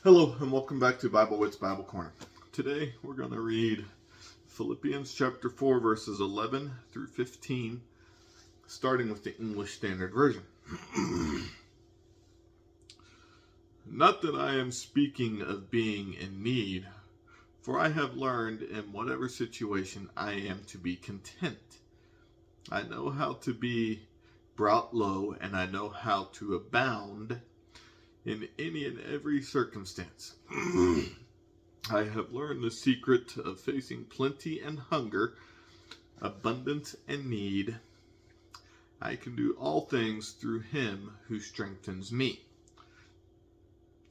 Hello and welcome back to Bible Wits Bible Corner. Today we're going to read Philippians chapter 4 verses 11 through 15, starting with the English Standard Version. Not that I am speaking of being in need, for I have learned in whatever situation I am to be content. I know how to be brought low, and I know how to abound in any and every circumstance. I have learned the secret of facing plenty and hunger, abundance and need. I can do all things through him who strengthens me.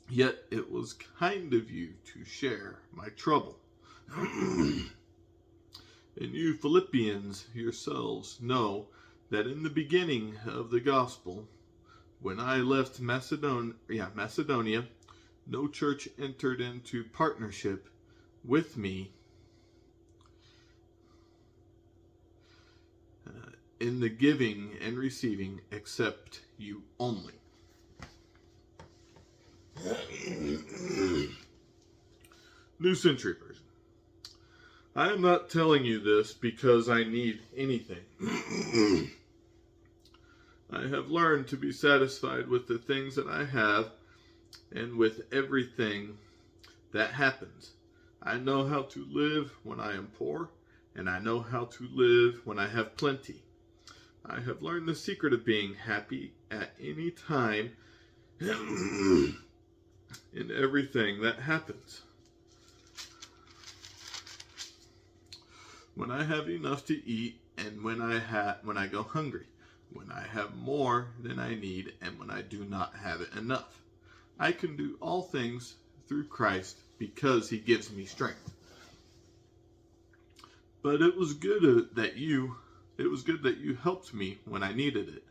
Yet it was kind of you to share my trouble. And you Philippians yourselves know that in the beginning of the gospel, when I left Macedonia, no church entered into partnership with me in the giving and receiving except you only. New Century Version. I am not telling you this because I need anything. I have learned to be satisfied with the things that I have and with everything that happens. I know how to live when I am poor, and I know how to live when I have plenty. I have learned the secret of being happy at any time in everything that happens. When I have enough to eat and when I go hungry. When I have more than I need and when I do not have it enough. I can do all things through Christ because he gives me strength. But it was good that you helped me when I needed it.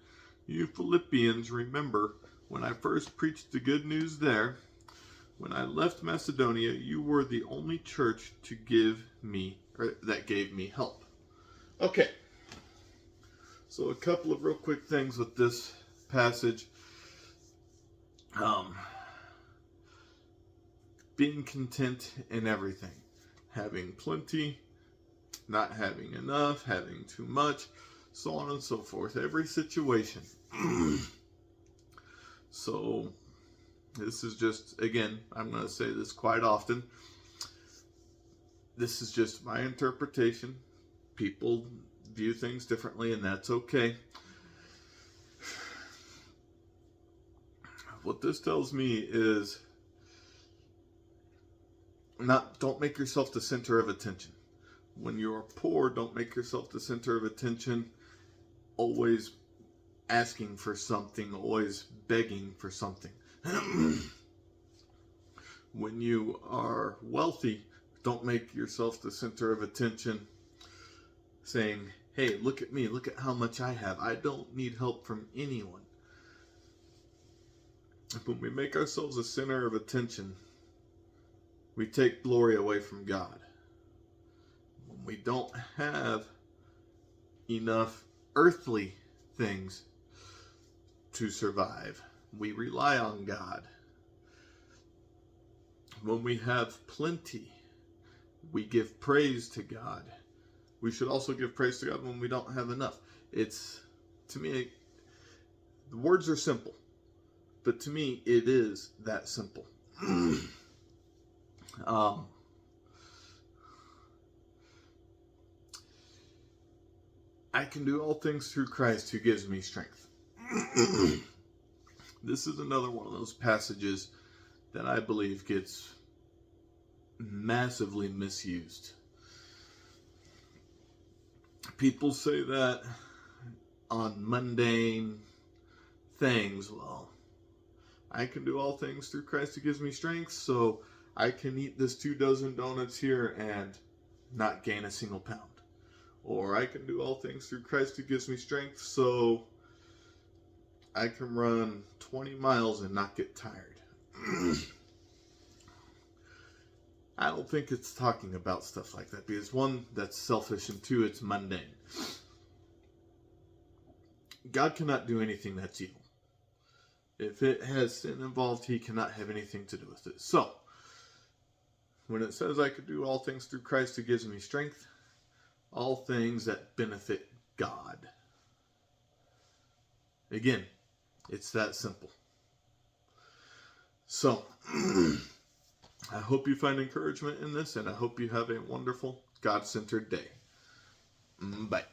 You Philippians remember when I first preached the good news there. When I left Macedonia, you were the only church that gave me help. Okay. So a couple of real quick things with this passage. Being content in everything. Having plenty, not having enough, having too much, so on and so forth. Every situation. So this is just, again, I'm going to say this quite often. This is just my interpretation. People view things differently, and that's okay. What this tells me is don't make yourself the center of attention. When you're poor, don't make yourself the center of attention, always asking for something, always begging for something. When you are wealthy, don't make yourself the center of attention, saying, hey, look at me, look at how much I have. I don't need help from anyone. When we make ourselves the center of attention, we take glory away from God. When we don't have enough earthly things to survive, we rely on God. When we have plenty, we give praise to God. We should also give praise to God when we don't have enough. To me, the words are simple, but to me, it is that simple. I can do all things through Christ who gives me strength. This is another one of those passages that I believe gets massively misused. People say that on mundane things. Well, I can do all things through Christ who gives me strength, so I can eat this 2 dozen donuts here and not gain a single pound. Or I can do all things through Christ who gives me strength, so I can run 20 miles and not get tired. I don't think it's talking about stuff like that, because one, that's selfish, and two, it's mundane. God cannot do anything that's evil. If it has sin involved, he cannot have anything to do with it. So, when it says I can do all things through Christ who gives me strength, all things that benefit God. Again, it's that simple. So, I hope you find encouragement in this, and I hope you have a wonderful, God-centered day. Bye.